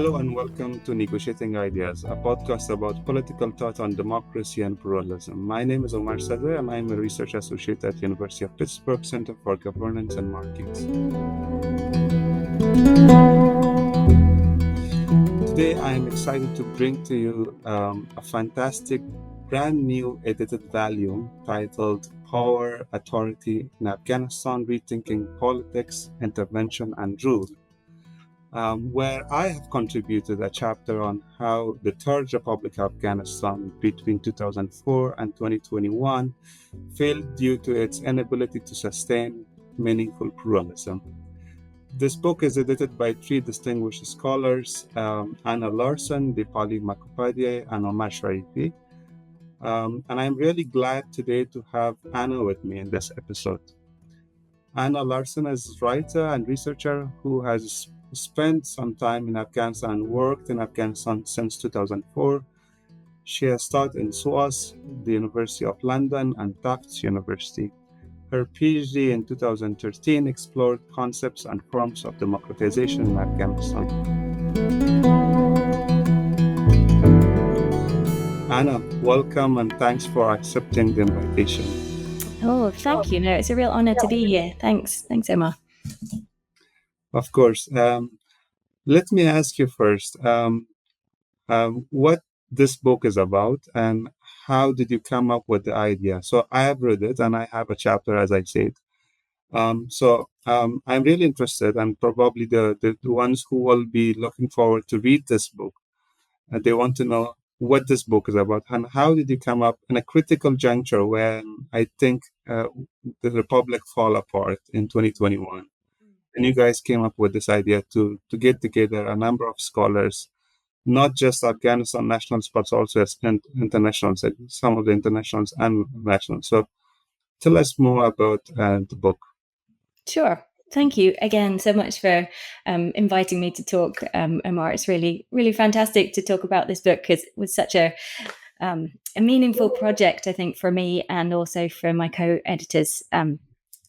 Hello and welcome to Negotiating Ideas, a podcast about political thought on democracy and pluralism. My name is Omar Sadr and I'm a research associate at the University of Pittsburgh Center for Governance and Markets. Today I am excited to bring to you a fantastic brand new edited volume titled Power, Authority in Afghanistan, Rethinking Politics, Intervention and Rule. Where I have contributed a chapter on how the Third Republic of Afghanistan between 2004 and 2021 failed due to its inability to sustain meaningful pluralism. This book is edited by three distinguished scholars, Anna Larson, Dipali Mukhopadhyay, and Omar Sharifi. And I'm really glad today to have Anna with me in this episode. Anna Larson is a writer and researcher who has spent some time in Afghanistan and worked in Afghanistan since 2004. She has taught in SOAS, the University of London, and Tufts University. Her PhD in 2013 explored concepts and forms of democratization in Afghanistan. Anna, welcome and thanks for accepting the invitation. Oh, thank you. No, it's a real honor to be here. Thanks, Omar. Of course. Let me ask you first, what this book is about and how did you come up with the idea? So I have read it and I have a chapter, as I said. I'm really interested, and probably the ones who will be looking forward to read this book, they want to know what this book is about and how did you come up in a critical juncture when I think the Republic fall apart in 2021. And you guys came up with this idea to get together a number of scholars, not just Afghanistan nationals, but also internationals, some of the internationals and nationals. So tell us more about the book. Sure. Thank you again so much for inviting me to talk, Omar. It's really, really fantastic to talk about this book because it was such a meaningful project, I think, for me and also for my co-editors,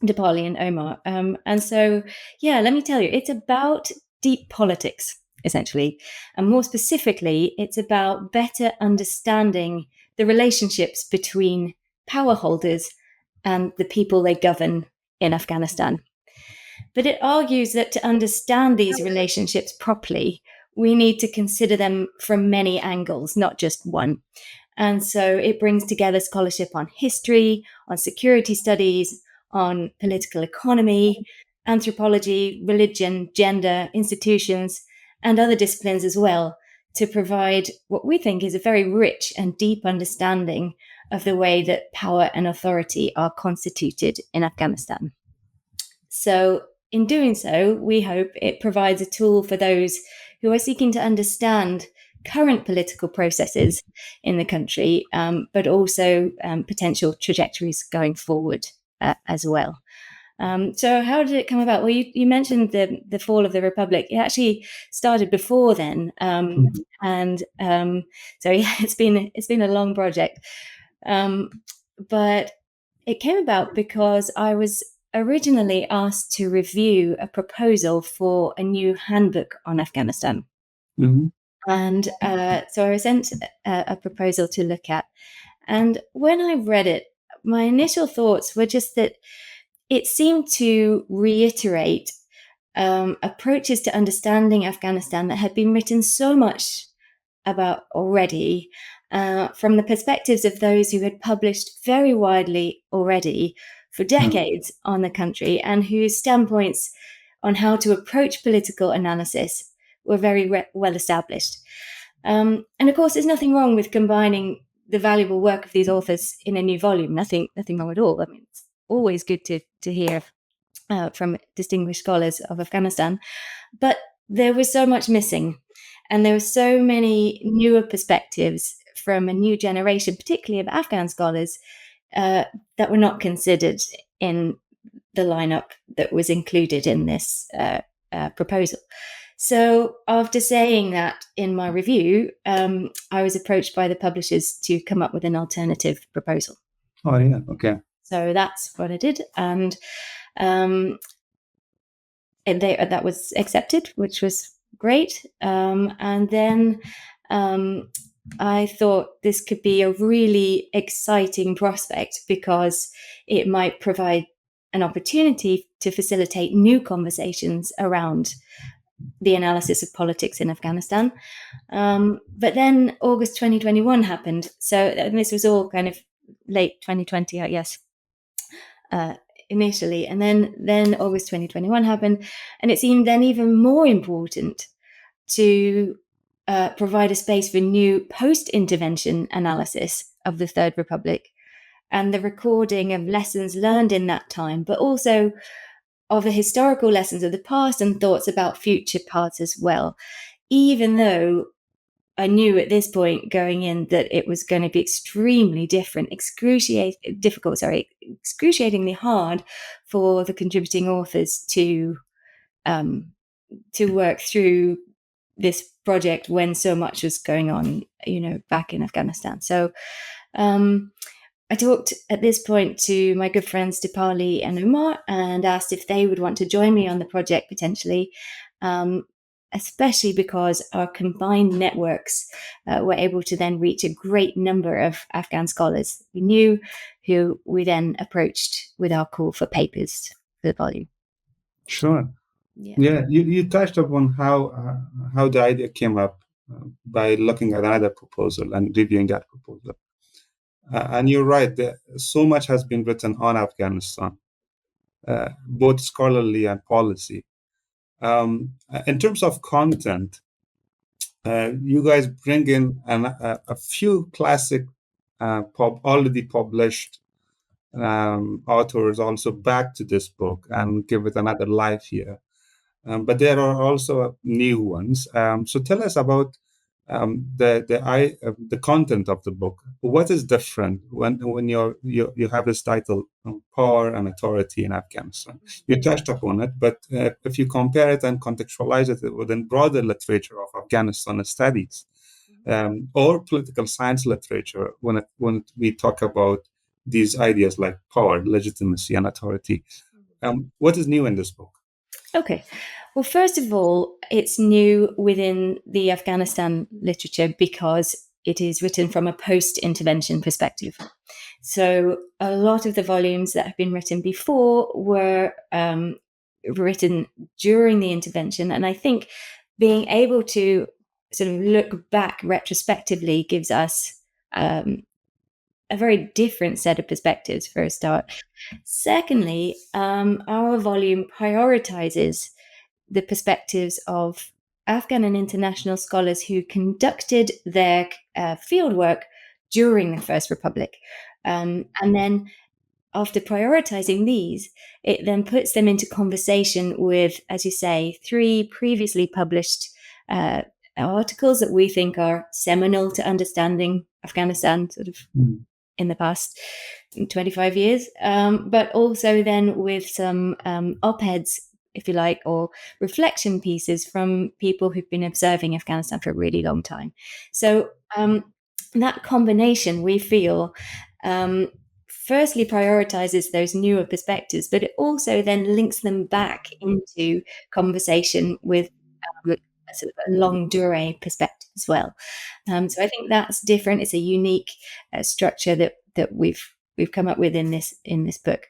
Dipali and Omar. And so, let me tell you, it's about deep politics, essentially. And more specifically, it's about better understanding the relationships between power holders and the people they govern in Afghanistan. But it argues that to understand these relationships properly, we need to consider them from many angles, not just one. And so it brings together scholarship on history, on security studies, on political economy, anthropology, religion, gender, institutions, and other disciplines as well, to provide what we think is a very rich and deep understanding of the way that power and authority are constituted in Afghanistan. So in doing so, we hope it provides a tool for those who are seeking to understand current political processes in the country, but also potential trajectories going forward as well. So how did it come about? Well, you mentioned the fall of the Republic. It actually started before then. So it's been a long project. But it came about because I was originally asked to review a proposal for a new handbook on Afghanistan. Mm-hmm. And so I was sent a proposal to look at. And when I read it, my initial thoughts were just that it seemed to reiterate approaches to understanding Afghanistan that had been written so much about already from the perspectives of those who had published very widely already for decades on the country and whose standpoints on how to approach political analysis were very well established. And of course, there's nothing wrong with combining the valuable work of these authors in a new volume. Nothing wrong at all. I mean, it's always good to hear from distinguished scholars of Afghanistan. But there was so much missing. And there were so many newer perspectives from a new generation, particularly of Afghan scholars, that were not considered in the lineup that was included in this proposal. So after saying that in my review, I was approached by the publishers to come up with an alternative proposal. Oh, yeah. Okay. So that's what I did. And that was accepted, which was great. And then I thought this could be a really exciting prospect because it might provide an opportunity to facilitate new conversations around the analysis of politics in Afghanistan. But then August 2021 happened. So this was all kind of late 2020, I guess, initially. And then August 2021 happened. And it seemed then even more important to provide a space for new post-intervention analysis of the Third Republic and the recording of lessons learned in that time, but also of the historical lessons of the past and thoughts about future paths as well. Even though I knew at this point going in that it was going to be extremely excruciatingly hard for the contributing authors to work through this project when so much was going on, back in Afghanistan. So I talked at this point to my good friends Dipali and Omar and asked if they would want to join me on the project potentially, especially because our combined networks were able to then reach a great number of Afghan scholars we knew, who we then approached with our call for papers for the volume. Sure. Yeah, you touched upon how the idea came up by looking at another proposal and reviewing that proposal. And you're right, so much has been written on Afghanistan, both scholarly and policy. In terms of content, you guys bring in a few classic already published authors also back to this book and give it another life here. But there are also new ones. So tell us about the content of the book. What is different when you have this title, Power and Authority in Afghanistan? You touched upon it, but if you compare it and contextualize it within broader literature of Afghanistan studies or political science literature, when we talk about these ideas like power, legitimacy, and authority, what is new in this book? Okay. Well, first of all, it's new within the Afghanistan literature because it is written from a post-intervention perspective. So a lot of the volumes that have been written before were written during the intervention. And I think being able to sort of look back retrospectively gives us a very different set of perspectives for a start. Secondly, our volume prioritizes the perspectives of Afghan and international scholars who conducted their fieldwork during the First Republic. And then after prioritizing these, it then puts them into conversation with, as you say, 3 previously published articles that we think are seminal to understanding Afghanistan sort of in the past 25 years, but also then with some op-eds, if you like, or reflection pieces from people who've been observing Afghanistan for a really long time. So that combination, we feel, firstly prioritizes those newer perspectives, but it also then links them back into conversation with sort of a longue durée perspective as well. So I think that's different. It's a unique structure that we've come up with in this book.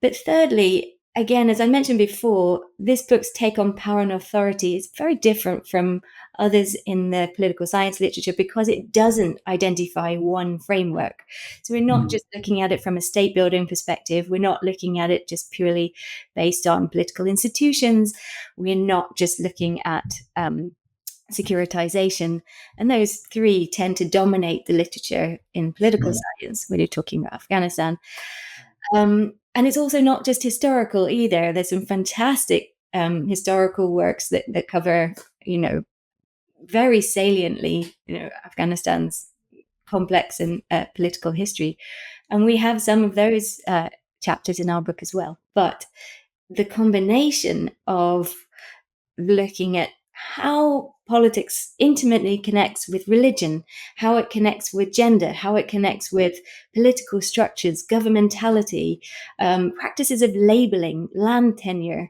But thirdly, again, as I mentioned before, this book's take on power and authority is very different from others in the political science literature because it doesn't identify one framework. So we're not just looking at it from a state building perspective. We're not looking at it just purely based on political institutions. We're not just looking at securitization. And those 3 tend to dominate the literature in political science when you're talking about Afghanistan. And it's also not just historical either. There's some fantastic historical works that cover, very saliently, Afghanistan's complex and political history. And we have some of those chapters in our book as well. But the combination of looking at how politics intimately connects with religion, how it connects with gender, how it connects with political structures, governmentality, practices of labeling, land tenure,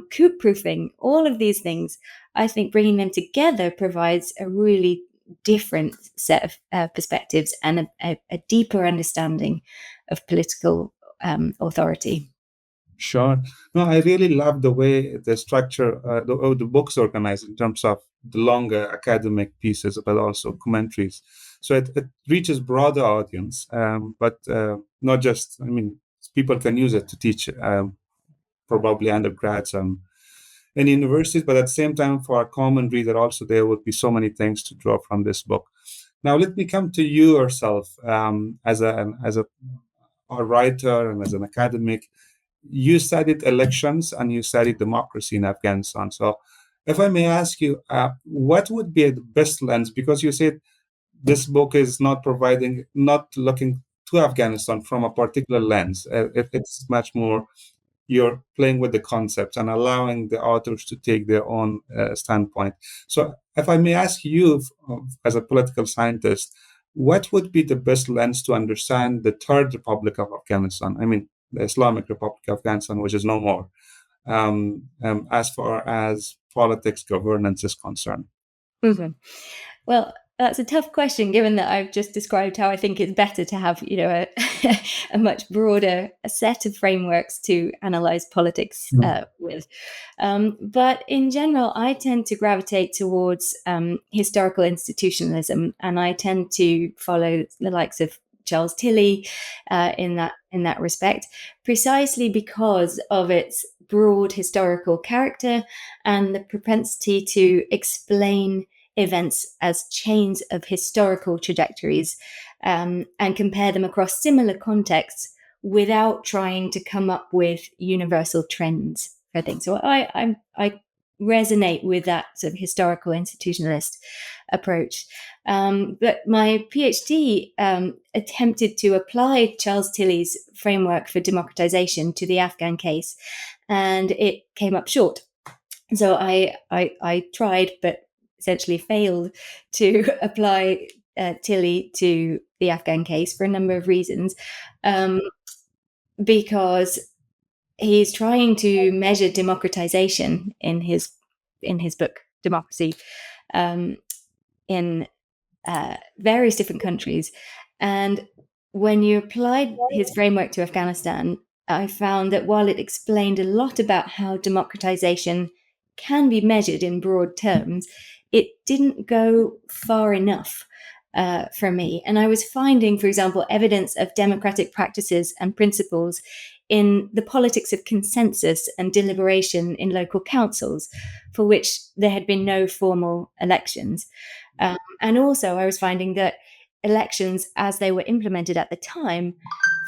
coup proofing, all of these things. I think bringing them together provides a really different set of perspectives and a deeper understanding of political authority. Sure. No, I really love the way the structure, the book's organized in terms of the longer academic pieces, but also commentaries. So it reaches broader audience, but not just, I mean, people can use it to teach probably undergrads in universities, but at the same time, for a common reader, also there would be so many things to draw from this book. Now, let me come to you yourself a writer and as an academic. You studied elections and you studied democracy in Afghanistan. So, if I may ask you, what would be the best lens? Because you said this book is not looking to Afghanistan from a particular lens. It's much more you're playing with the concepts and allowing the authors to take their own standpoint. So, if I may ask you, as a political scientist, what would be the best lens to understand the Third Republic of Afghanistan? I mean, the Islamic Republic of Afghanistan, which is no more, as far as politics governance is concerned. Mm-hmm. Well, that's a tough question, given that I've just described how I think it's better to have, a much broader set of frameworks to analyze politics with. But in general, I tend to gravitate towards historical institutionalism, and I tend to follow the likes of Charles Tilly in that respect, precisely because of its broad historical character and the propensity to explain events as chains of historical trajectories and compare them across similar contexts without trying to come up with universal trends for things. So I resonate with that sort of historical institutionalist approach. But my PhD attempted to apply Charles Tilly's framework for democratization to the Afghan case, and it came up short. So I tried, but essentially failed to apply Tilly to the Afghan case for a number of reasons, because he's trying to measure democratization in his book Democracy in various different countries, and when you applied his framework to Afghanistan, I found that while it explained a lot about how democratization can be measured in broad terms, it didn't go far enough for me. And I was finding, for example, evidence of democratic practices and principles in the politics of consensus and deliberation in local councils, for which there had been no formal elections. And also, I was finding that elections, as they were implemented at the time,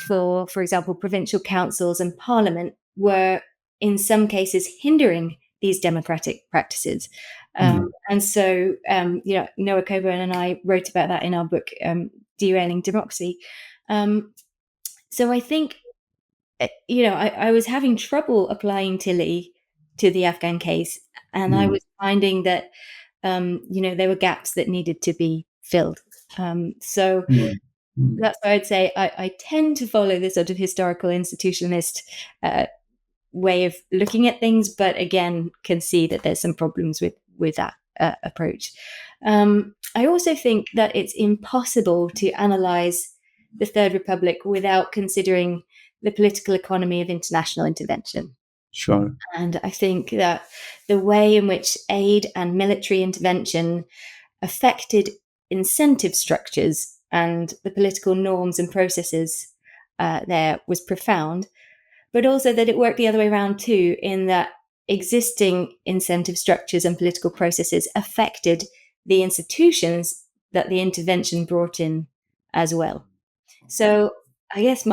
for example, provincial councils and parliament, were in some cases hindering these democratic practices. And so, Noah Coburn and I wrote about that in our book, Derailing Democracy. So I think, I was having trouble applying Tilly to the Afghan case, and I was finding that, there were gaps that needed to be filled. So that's why I'd say I tend to follow this sort of historical institutionalist way of looking at things, but again, can see that there's some problems with that approach. I also think that it's impossible to analyze the Third Republic without considering the political economy of international intervention. Sure. And I think that the way in which aid and military intervention affected incentive structures and the political norms and processes there was profound, but also that it worked the other way around too, in that existing incentive structures and political processes affected the institutions that the intervention brought in as well. So I guess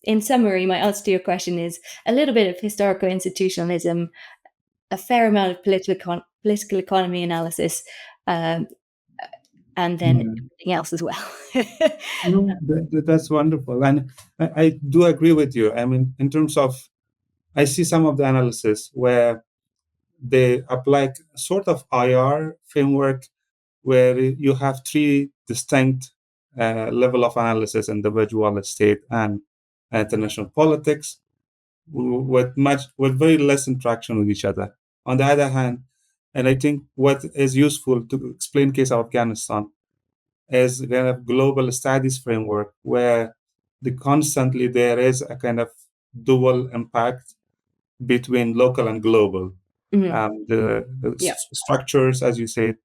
in summary, my answer to your question is a little bit of historical institutionalism, a fair amount of political economy analysis, and then everything else as well. That's wonderful. And I do agree with you. I mean, in terms of, I see some of the analysis where they apply sort of IR framework where you have three distinct level of analysis: individual, state, and international politics, with very less interaction with each other. On the other hand, and I think what is useful to explain case of Afghanistan is kind of global studies framework where constantly there is a kind of dual impact between local and global. Yeah. Structures, as you said,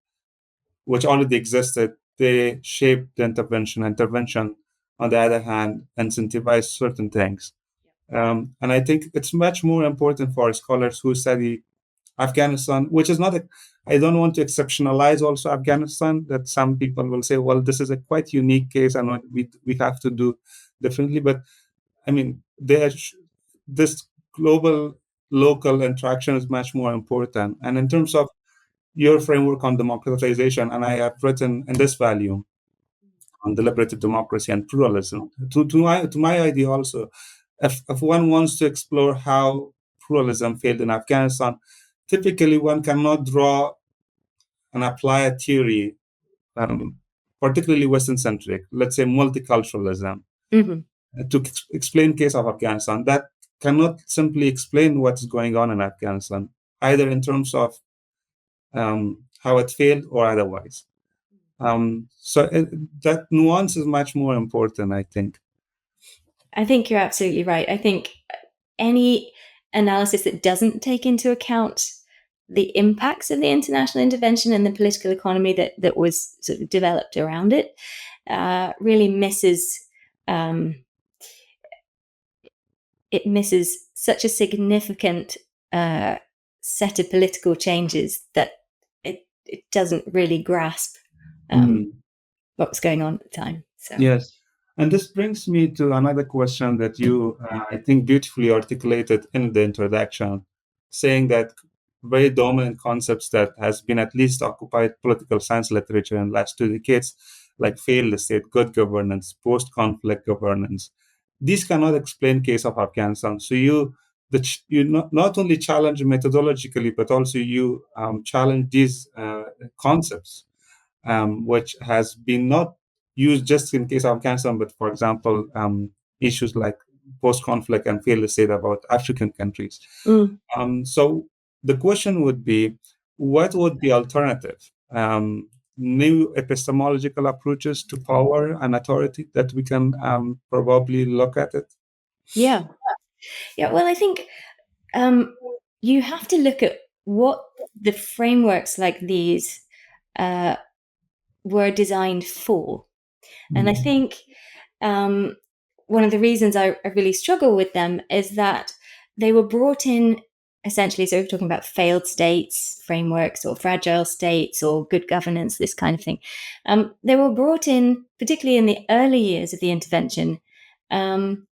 which already existed, they shaped the intervention. Intervention, on the other hand, incentivize certain things. And I think it's much more important for scholars who study Afghanistan, which is not I don't want to exceptionalize also Afghanistan, that some people will say, well, this is a quite unique case and what we have to do differently. But I mean, this global local interaction is much more important. And in terms of your framework on democratization, and I have written in this volume on deliberative democracy and pluralism, to my idea also, if one wants to explore how pluralism failed in Afghanistan, typically one cannot draw and apply a theory, um, particularly Western centric, let's say multiculturalism, to explain case of Afghanistan. That cannot simply explain what's going on in Afghanistan, either in terms of how it failed or otherwise. That nuance is much more important, I think. I think you're absolutely right. I think any analysis that doesn't take into account the impacts of the international intervention and the political economy that was sort of developed around it really misses it misses such a significant set of political changes that it doesn't really grasp what was going on at the time. So. Yes. And this brings me to another question that you, I think, beautifully articulated in the introduction, saying that very dominant concepts that has been at least occupied political science literature in the last 2 decades, like failed state, good governance, post-conflict governance, these cannot explain case of Afghanistan. So you not only challenge methodologically, but also you challenge these concepts, which has been not used just in case of Afghanistan, but for example, issues like post-conflict and failed state about African countries. So the question would be, what would be alternative? New epistemological approaches to power and authority that we can probably look at it? Yeah. Well, I think you have to look at what the frameworks like these were designed for. And I think one of the reasons I really struggle with them is that they were brought in essentially, so we're talking about failed states frameworks or fragile states or good governance, this kind of thing. They were brought in, particularly in the early years of the intervention, and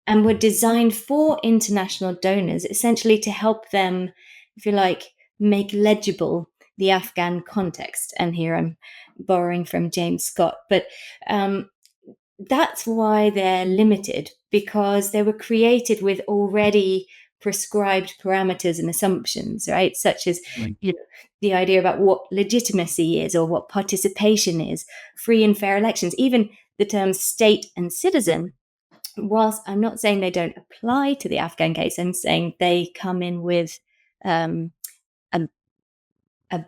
were designed for international donors, essentially to help them, if you like, make legible the Afghan context. And here I'm borrowing from James Scott, but that's why they're limited, because they were created with already prescribed parameters and assumptions, right? Such as the idea about what legitimacy is or what participation is, free and fair elections, even the terms state and citizen. Whilst I'm not saying they don't apply to the Afghan case, I'm saying they come in with a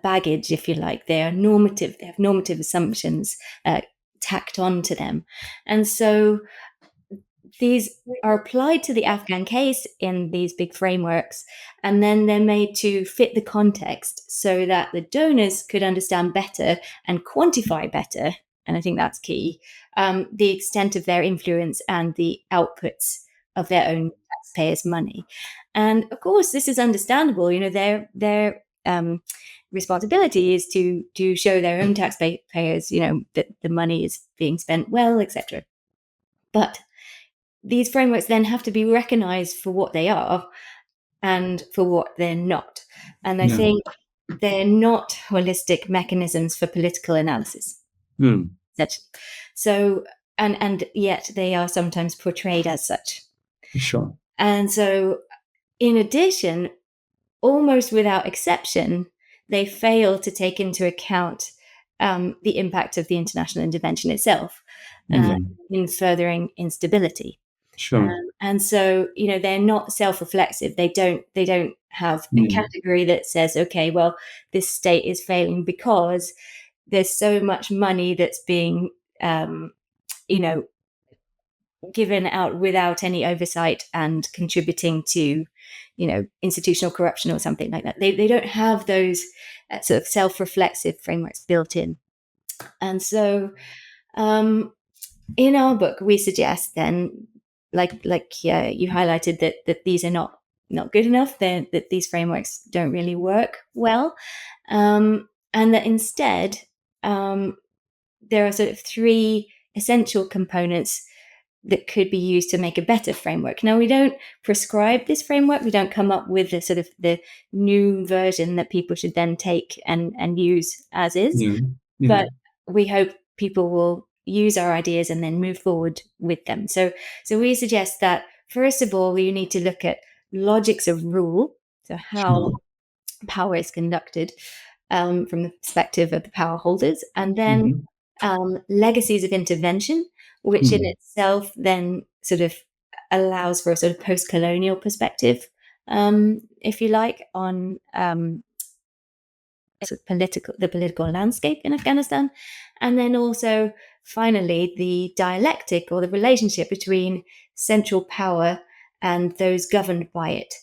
baggage, if you like. They are normative. They have normative assumptions tacked on to them. And so these are applied to the Afghan case in these big frameworks, and then they're made to fit the context so that the donors could understand better and quantify better, and I think that's key, the extent of their influence and the outputs of their own taxpayers' money. And of course, this is understandable. Their responsibility is to show their own taxpayers, that the money is being spent well, etc. But these frameworks then have to be recognized for what they are and for what they're not. And I think they're not holistic mechanisms for political analysis. So, and yet they are sometimes portrayed as such. Sure. And so, in addition, almost without exception, they fail to take into account the impact of the international intervention itself Mm. in furthering instability. Sure. And so, they're not self-reflexive. They don't have a Mm. category that says, okay, well, this state is failing because there's so much money that's being, you know, given out without any oversight and contributing to, institutional corruption or something like that. They don't have those sort of self-reflexive frameworks built in. And so, in our book, we suggest then, you highlighted that these are not good enough. That these frameworks don't really work well, and that instead there are sort of three essential components that could be used to make a better framework. Now, we don't prescribe this framework. We don't come up with the sort of the new version that people should then take and use as is. Yeah. Yeah. But we hope people will use our ideas and then move forward with them. So we suggest that, first of all, you need to look at logics of rule, so how Sure. power is conducted from the perspective of the power holders, and then Mm-hmm. legacies of intervention, which in Mm. itself then sort of allows for a sort of post-colonial perspective, if you like, on the political landscape in Afghanistan, and then also finally the dialectic or the relationship between central power and those governed by it,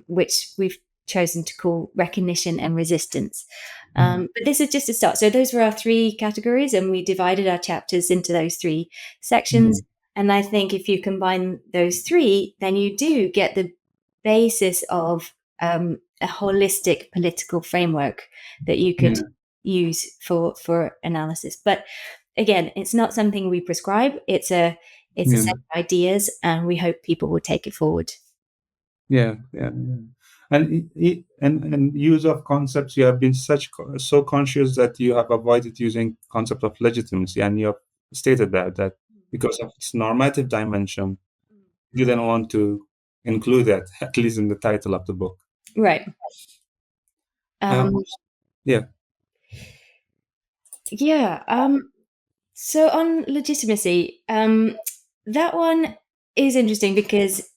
which we've chosen to call recognition and resistance. But this is just a start. So those were our three categories, and we divided our chapters into those three sections. Mm. And I think if you combine those three, then you do get the basis of a holistic political framework that you could Yeah. use for analysis. But again, it's not something we prescribe. It's a Yeah. set of ideas, and we hope people will take it forward. Yeah. Yeah. Yeah. And use of concepts, you have been so conscious that you have avoided using concept of legitimacy, and you have stated that because of its normative dimension, you didn't want to include that at least in the title of the book. Right. Um, Um, yeah. yeah. So on legitimacy, that one is interesting because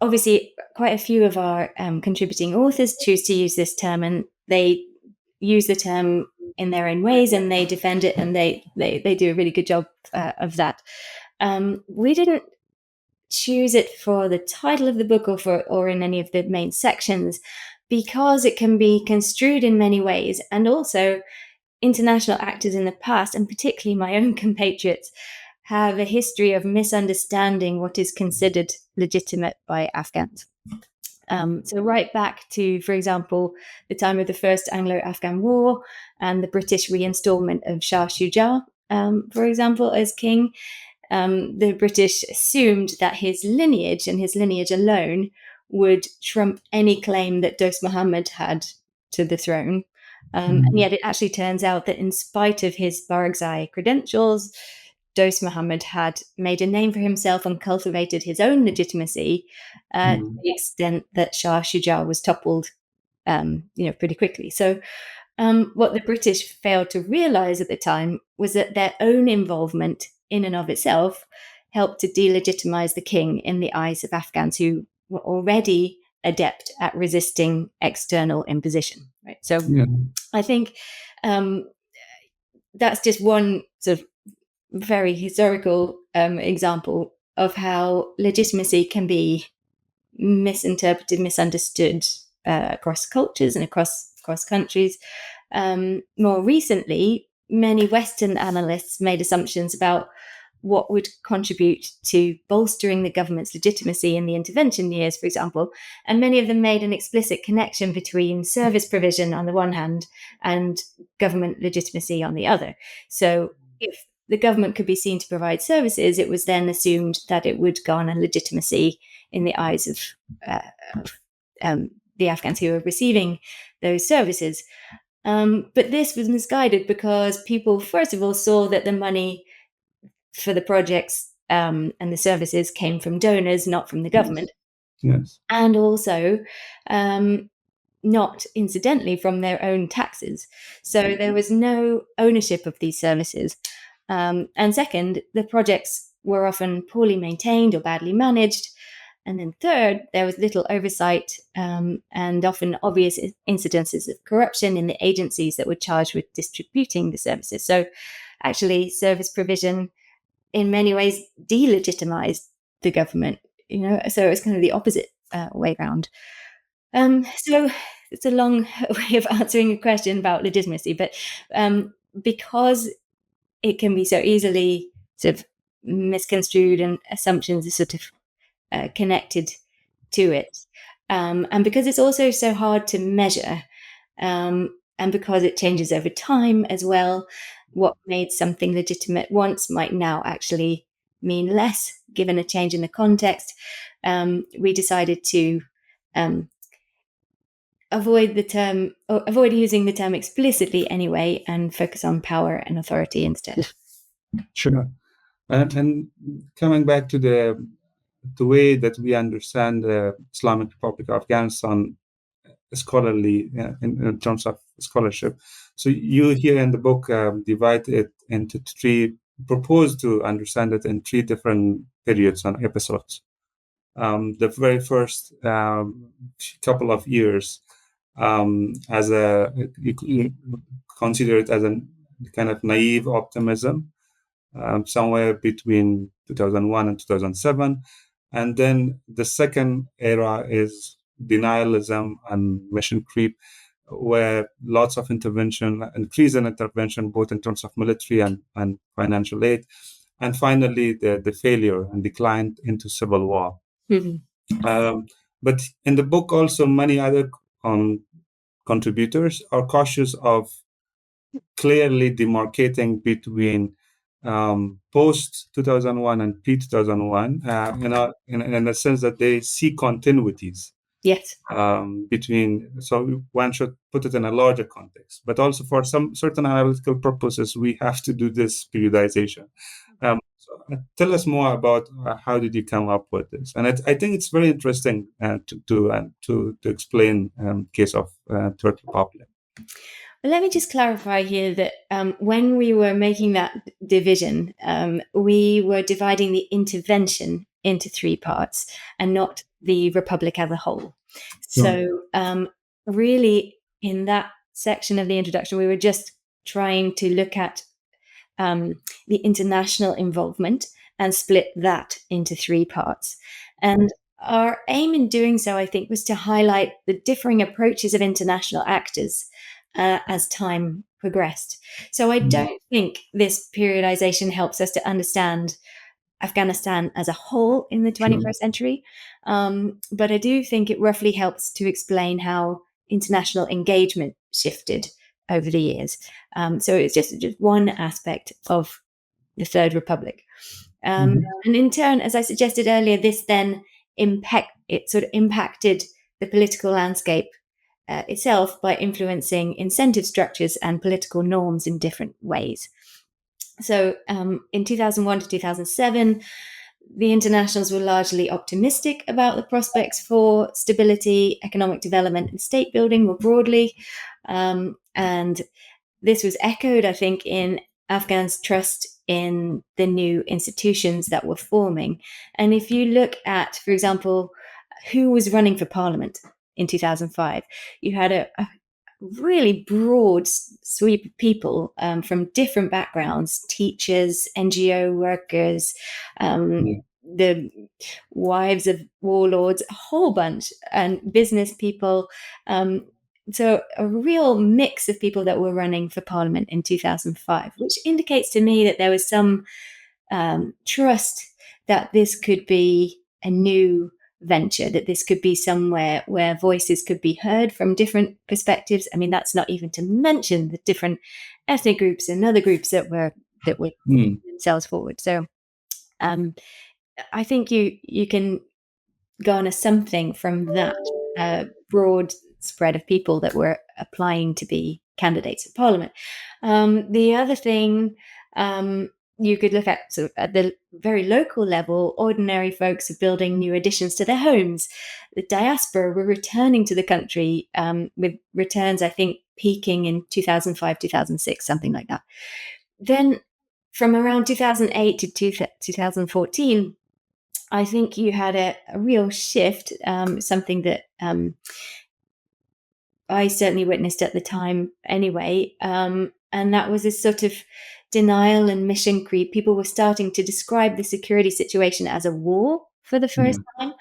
obviously quite a few of our contributing authors choose to use this term, and they use the term in their own ways, and they defend it, and they do a really good job of that. We didn't choose it for the title of the book or in any of the main sections because it can be construed in many ways, and also international actors in the past, and particularly my own compatriots, have a history of misunderstanding what is considered legitimate by Afghans. So right back to, for example, the time of the First Anglo-Afghan War and the British reinstallment of Shah Shuja, for example, as king, the British assumed that his lineage and his lineage alone would trump any claim that Dost Muhammad had to the throne. And yet it actually turns out that in spite of his Barakzai credentials, Dost Muhammad had made a name for himself and cultivated his own legitimacy to the extent that Shah Shuja was toppled, pretty quickly. So what the British failed to realize at the time was that their own involvement in and of itself helped to delegitimize the king in the eyes of Afghans who were already adept at resisting external imposition. Right. So Yeah. I think that's just one sort of very historical example of how legitimacy can be misinterpreted, misunderstood across cultures and across countries. More recently, many Western analysts made assumptions about what would contribute to bolstering the government's legitimacy in the intervention years, for example. And many of them made an explicit connection between service provision on the one hand and government legitimacy on the other. So if the government could be seen to provide services, it was then assumed that it would garner legitimacy in the eyes of the Afghans who were receiving those services. But this was misguided because people, first of all, saw that the money for the projects and the services came from donors, not from the government. Yes. and also, not incidentally, from their own taxes. So there was no ownership of these services. And second, the projects were often poorly maintained or badly managed. And then third, there was little oversight, and often obvious incidences of corruption in the agencies that were charged with distributing the services. So actually, service provision in many ways delegitimized the government, so it's kind of the opposite way around. So it's a long way of answering a question about legitimacy, but because it can be so easily sort of misconstrued and assumptions are sort of connected to it, and because it's also so hard to measure, and because it changes over time as well, what made something legitimate once might now actually mean less given a change in the context. We decided to um, avoid using the term explicitly anyway, and focus on power and authority instead. Sure. And coming back to the way that we understand the Islamic Republic of Afghanistan scholarly, in terms of scholarship. So you here in the book divide it into three, propose to understand it in three different periods and episodes. The very first couple of years, as you consider it as a kind of naive optimism, somewhere between 2001 and 2007. And then the second era is denialism and mission creep, where lots of intervention, increase in intervention, both in terms of military and financial aid. And finally, the failure and decline into civil war. Mm-hmm. But in the book, also, many other contributors are cautious of clearly demarcating between post 2001 and pre 2001, in the sense that they see continuities. Yes. Between, so one should put it in a larger context, but also for some certain analytical purposes, we have to do this periodization. Tell us more about how did you come up with this, and I think it's very interesting to explain case of Third Republic. Well, let me just clarify here that when we were making that division, we were dividing the intervention into three parts and not the Republic as a whole. So, really, in that section of the introduction, we were just trying to look at the international involvement and split that into three parts. And our aim in doing so, I think, was to highlight the differing approaches of international actors as time progressed. So I don't think this periodization helps us to understand Afghanistan as a whole in the 21st century, but I do think it roughly helps to explain how international engagement shifted over the years. So it's just one aspect of the Third Republic. And in turn, as I suggested earlier, this then impacted the political landscape itself by influencing incentive structures and political norms in different ways. So in 2001 to 2007, the internationals were largely optimistic about the prospects for stability, economic development, and state building more broadly. And this was echoed, I think, in Afghans' trust in the new institutions that were forming. And if you look at, for example, who was running for parliament in 2005, you had a really broad sweep of people from different backgrounds: teachers, NGO workers, the wives of warlords, a whole bunch, and business people. So a real mix of people that were running for parliament in 2005, which indicates to me that there was some trust that this could be a new venture, that this could be somewhere where voices could be heard from different perspectives. I mean, that's not even to mention the different ethnic groups and other groups that were putting themselves forward. So I think you can garner something from that broad spread of people that were applying to be candidates for parliament. The other thing you could look at sort of at the very local level, ordinary folks are building new additions to their homes. The diaspora were returning to the country, with returns, I think, peaking in 2005, 2006, something like that. Then from around 2008 to 2014, I think you had a real shift, something that I certainly witnessed at the time anyway. And that was this sort of denial and mission creep. People were starting to describe the security situation as a war for the first Yeah. time.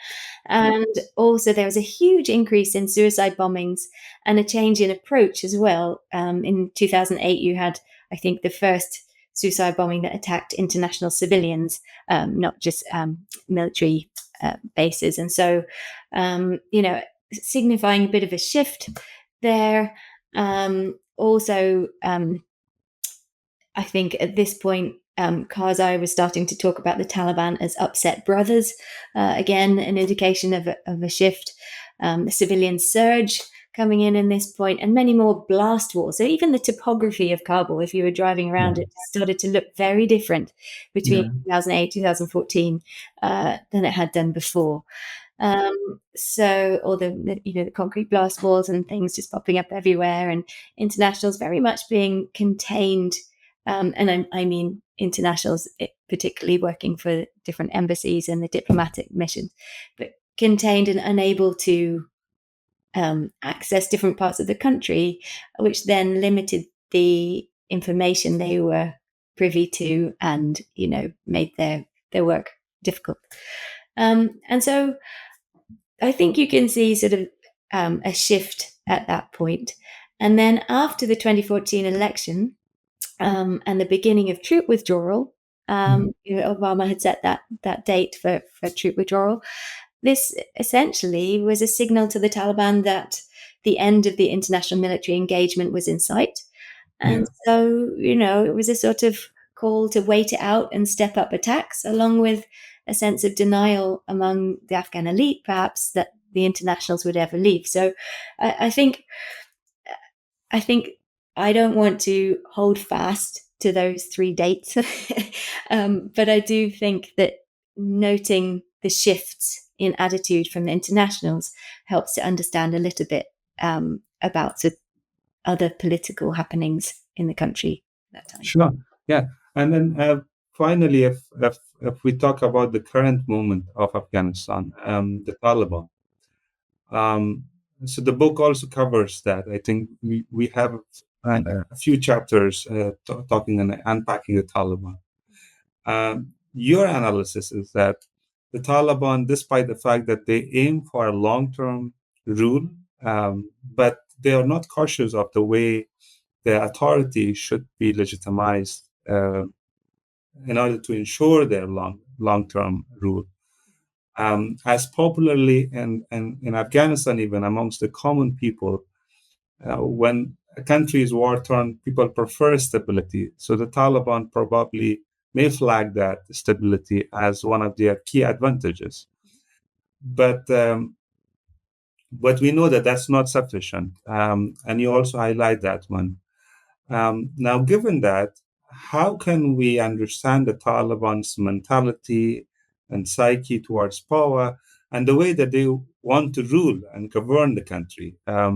And also, there was a huge increase in suicide bombings and a change in approach as well. In 2008, you had, I think, the first suicide bombing that attacked international civilians, not just military bases. And so, signifying a bit of a shift there. Also, I think at this point, Karzai was starting to talk about the Taliban as upset brothers. Again, an indication of a shift. The civilian surge coming in this point, and many more blast walls. So even the topography of Kabul, if you were driving around Yeah. it, started to look very different between Yeah. 2008, 2014 than it had done before. Or the concrete blast walls and things just popping up everywhere, and internationals very much being contained. And I mean internationals, particularly working for different embassies and the diplomatic missions, but contained and unable to access different parts of the country, which then limited the information they were privy to, and made their work difficult. And so I think you can see sort of a shift at that point. And then after the 2014 election, and the beginning of troop withdrawal, Obama had set that date for troop withdrawal. This essentially was a signal to the Taliban that the end of the international military engagement was in sight. Yeah. And so, it was a sort of call to wait it out and step up attacks, along with a sense of denial among the Afghan elite, perhaps, that the internationals would ever leave. So I think I don't want to hold fast to those three dates, but I do think that noting the shifts in attitude from the internationals helps to understand a little bit about the other political happenings in the country at that time. Sure. Yeah. And then finally, if we talk about the current moment of Afghanistan, the Taliban. Um, so the book also covers that. I think we have a few chapters talking and unpacking the Taliban. Your analysis is that the Taliban, despite the fact that they aim for a long-term rule, but they are not cautious of the way the authority should be legitimized in order to ensure their long-term rule. As popularly in Afghanistan, even amongst the common people, when a country is war-torn, people prefer stability. So the Taliban probably may flag that stability as one of their key advantages. But we know that that's not sufficient. And you also highlight that one. Now, given that, how can we understand the Taliban's mentality and psyche towards power and the way that they want to rule and govern the country? Are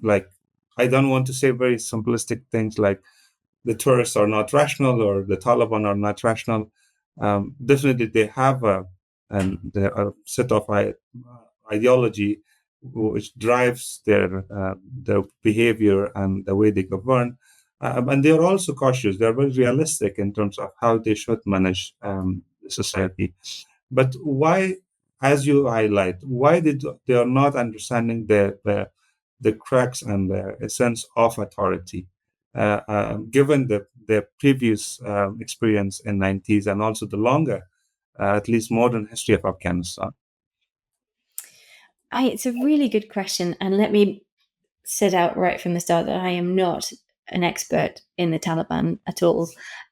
like, I don't want to say very simplistic things like the tourists are not rational or the Taliban are not rational. Definitely, they have a set of ideology which drives their behavior and the way they govern. And they are also cautious. They are very realistic in terms of how they should manage society. But why, as you highlight, why they are not understanding the cracks and the essence of authority, given the previous experience in 90s and also the longer, at least modern history of Afghanistan? It's a really good question, and let me set out right from the start that I am not an expert in the Taliban at all,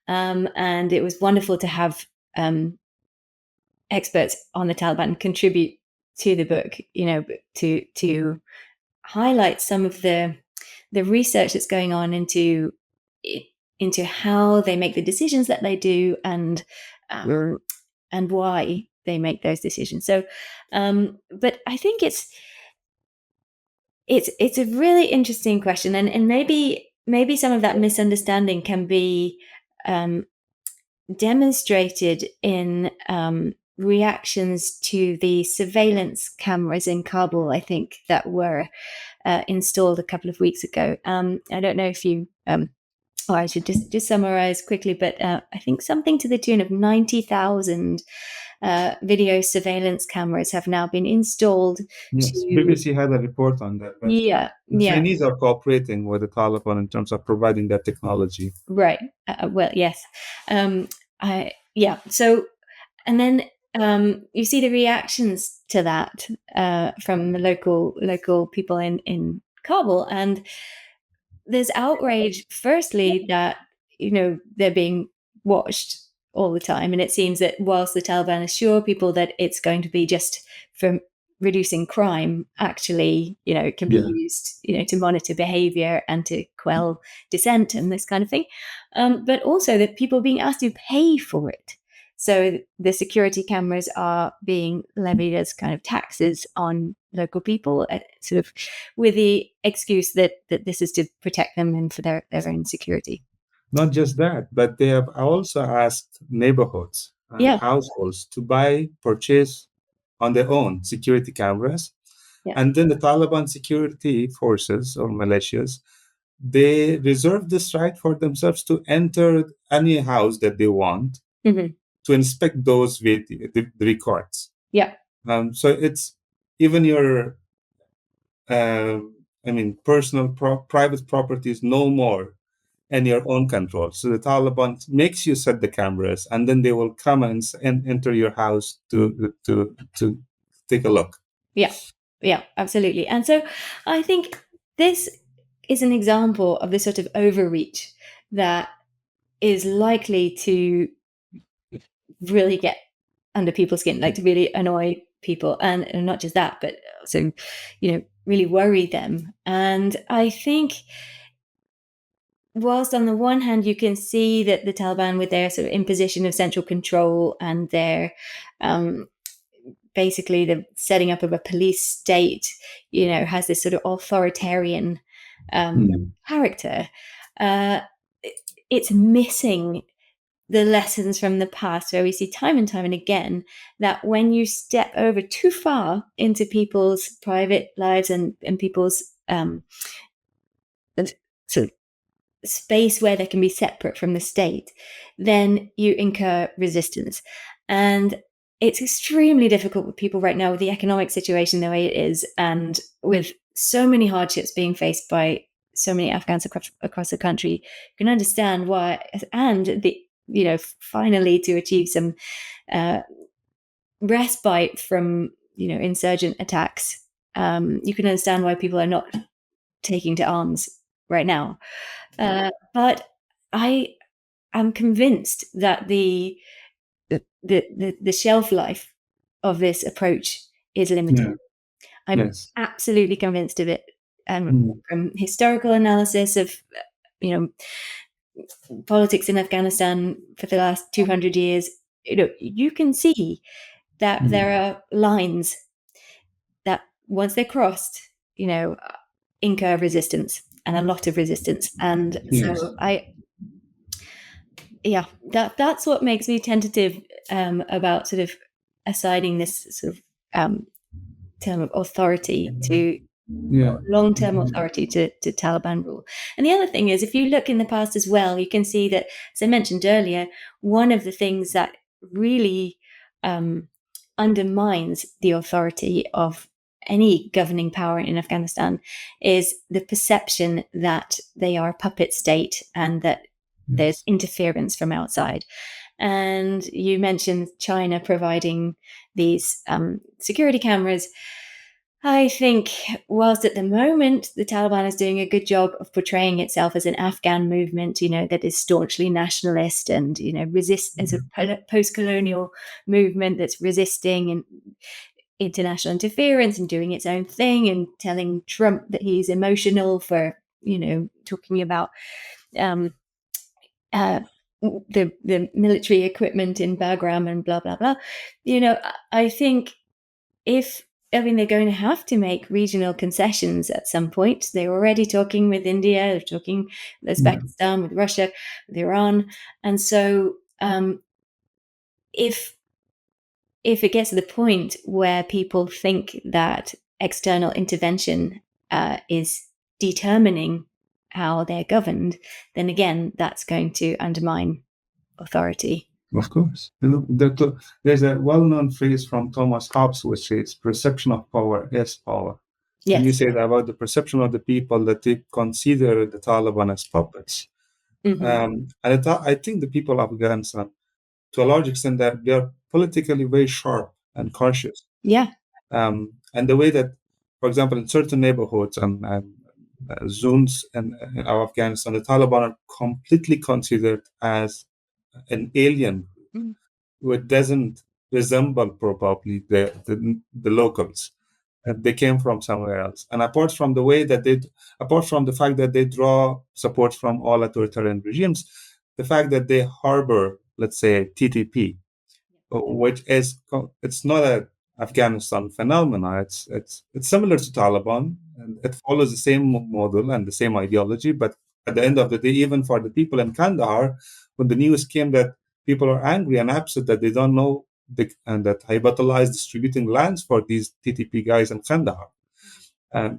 and it was wonderful to have experts on the Taliban contribute to the book, to highlight some of the research that's going on into how they make the decisions that they do, and why they make those decisions. So, but I think it's a really interesting question, and maybe some of that misunderstanding can be demonstrated in reactions to the surveillance cameras in Kabul, I think, that were installed a couple of weeks ago. I don't know if you, or I should just summarize quickly, but I think something to the tune of 90,000 video surveillance cameras have now been installed. Yes, BBC had a report on that, but Yeah, the yeah. Chinese are cooperating with the Taliban in terms of providing that technology. Right. Well, yes. Yeah. So, and then you see the reactions to that from the local people in Kabul, and there's outrage. Firstly, that they're being watched all the time, and it seems that whilst the Taliban assure people that it's going to be just for reducing crime, actually, it can be used, to monitor behavior and to quell dissent and this kind of thing. But also that people are being asked to pay for it. So the security cameras are being levied as kind of taxes on local people, sort of with the excuse that this is to protect them and for their own security. Not just that, but they have also asked neighborhoods and Yeah. households to purchase on their own security cameras. Yeah. And then the Taliban security forces or militias, they reserve this right for themselves to enter any house that they want to inspect those the records. Yeah. So it's even your, personal private property is no more in your own control. So the Taliban makes you set the cameras, and then they will come and enter your house to take a look. Yeah. Yeah, absolutely. And so I think this is an example of the sort of overreach that is likely to really get under people's skin, like to really annoy people, and not just that, but also, really worry them. And I think whilst on the one hand you can see that the Taliban, with their sort of imposition of central control and their basically the setting up of a police state, has this sort of authoritarian character, it's missing the lessons from the past, where we see time and time and again that when you step over too far into people's private lives and people's sort of space where they can be separate from the state, then you incur resistance. And it's extremely difficult with people right now, with the economic situation the way it is, and with so many hardships being faced by so many Afghans across the country. You can understand why, and finally to achieve some respite from insurgent attacks. You can understand why people are not taking to arms right now. But I am convinced that the shelf life of this approach is limited. I'm absolutely convinced of it. And from historical analysis of politics in Afghanistan for the last 200 years, you can see that there are lines that once they're crossed, incur resistance, and a lot of resistance. And so that's what makes me tentative about sort of assigning this sort of term of authority to long-term authority to Taliban rule. And the other thing is, if you look in the past as well, you can see that, as I mentioned earlier, one of the things that really undermines the authority of any governing power in Afghanistan is the perception that they are a puppet state and that there's interference from outside. And you mentioned China providing these security cameras. I think whilst at the moment the Taliban is doing a good job of portraying itself as an Afghan movement, that is staunchly nationalist and, resist as a post-colonial movement that's resisting and international interference and doing its own thing, and telling Trump that he's emotional for, talking about the military equipment in Bagram and blah blah blah. I think they're going to have to make regional concessions at some point. They're already talking with India, they're talking with Yeah. Uzbekistan, with Russia, with Iran, and so if it gets to the point where people think that external intervention is determining how they're governed, then again, that's going to undermine authority. Of course. There's a well-known phrase from Thomas Hobbes which says, perception of power is power. And you Yes. say that about the perception of the people that they consider the Taliban as puppets. Mm-hmm. I think the people of Afghanistan, to a large extent, that they are politically very sharp and conscious. Yeah. And the way that, for example, in certain neighborhoods and zones in Afghanistan, the Taliban are completely considered as an alien Mm. which doesn't resemble probably the locals. They came from somewhere else. And apart from the fact that they draw support from all authoritarian regimes, the fact that they harbor, let's say, TTP, which is it's not a Afghanistan phenomena. It's similar to Taliban, and it follows the same model and the same ideology. But at the end of the day, even for the people in Kandahar, when the news came that people are angry and upset that they don't know and that Hibatullah is distributing lands for these TTP guys in Kandahar.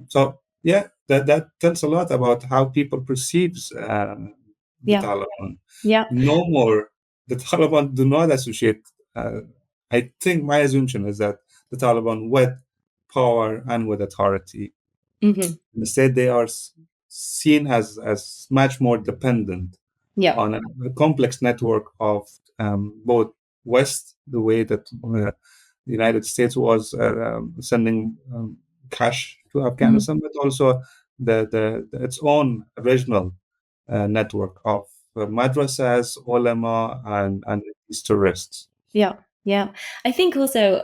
So yeah, that tells a lot about how people perceives the Yeah. Taliban. Yeah. No more, the Taliban do not associate. Uh, I think my assumption is that the Taliban with power and with authority. Mm-hmm. Instead, they are seen as much more dependent Yeah. on a complex network of both West, the way that the United States was sending cash to Mm-hmm. Afghanistan, but also its own regional network of madrasas, ulama, and these tourists. Yeah. Yeah. I think also,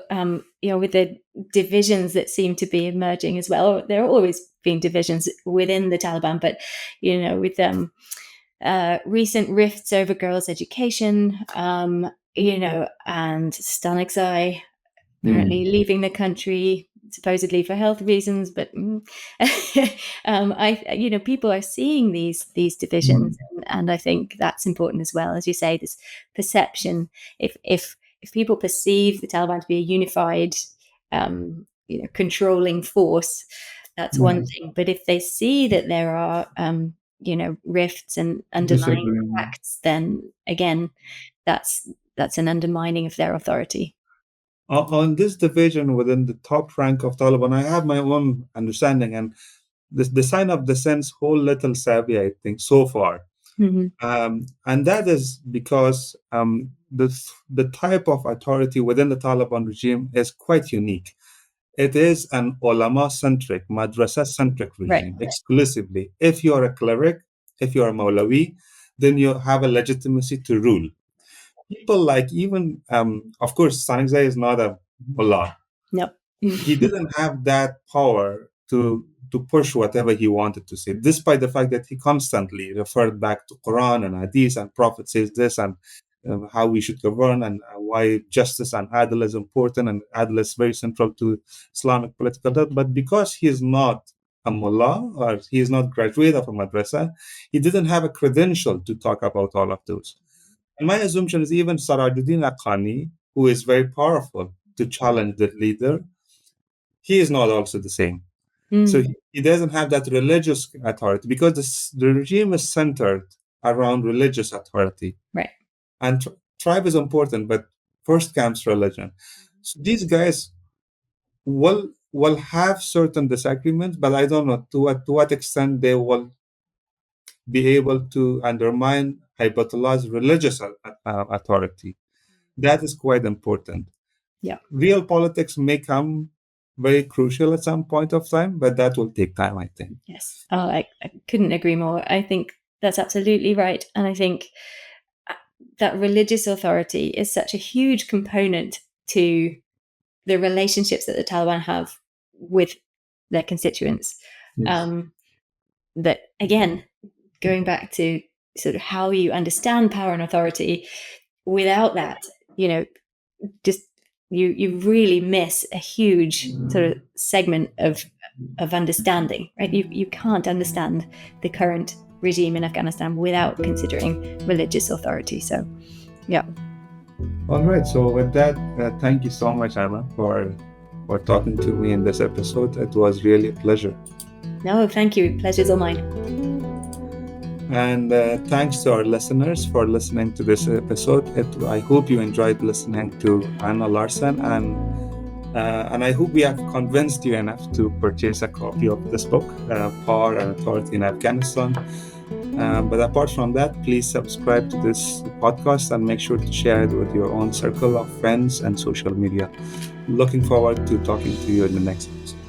with the divisions that seem to be emerging as well, there are always been divisions within the Taliban, but, with recent rifts over girls' education, and Stanixai apparently Mm. leaving the country supposedly for health reasons, but people are seeing these divisions, Mm. and I think that's important as well. As you say, this perception. If people perceive the Taliban to be a unified, controlling force, that's one Yeah. thing. But if they see that there are, rifts and underlying Disagreement. facts, then again, that's an undermining of their authority. On this division within the top rank of Taliban, I have my own understanding, and the sign of the sense whole little savvy, I think, so far. Mm-hmm. And that is because the type of authority within the Taliban regime is quite unique. It is an ulama-centric, madrasa-centric Right. regime exclusively. If you're a cleric, if you're a Maulawi, then you have a legitimacy to rule. People like even, of course, Sanizai is not a mullah. Nope. He didn't have that power to push whatever he wanted to say, despite the fact that he constantly referred back to Quran and Hadith and Prophet says this and how we should govern and why justice and adl is important and adl is very central to Islamic political thought. But because he is not a mullah or he is not graduate of a madrasa, he didn't have a credential to talk about all of those. And my assumption is even Sarajuddin Akhani, who is very powerful to challenge the leader, he is not also the same. So Mm, he doesn't have that religious authority because the regime is centered around religious authority. right. And tribe is important, but first comes religion. So these guys will have certain disagreements, but I don't know to what extent they will be able to undermine Hibatullah's religious authority. That is quite important. Yeah. Real politics may come very crucial at some point of time, but that will take time, I think. Yes. Oh, I couldn't agree more. I think that's absolutely right. And I think uh, that religious authority is such a huge component to the relationships that the Taliban have with their constituents. Yes. That, again, going back to sort of how you understand power and authority, without that, just you really miss a huge sort of segment of understanding, right? You can't understand the current regime in Afghanistan without considering religious authority. So, yeah. All right. So with that, thank you so much, Anna, for talking to me in this episode. It was really a pleasure. No, thank you. Pleasure's all mine. And thanks to our listeners for listening to this episode. I hope you enjoyed listening to Anna Larson, and I hope we have convinced you enough to purchase a copy of this book, Power and Authority in Afghanistan. But apart from that, please subscribe to this podcast and make sure to share it with your own circle of friends and social media. Looking forward to talking to you in the next episode.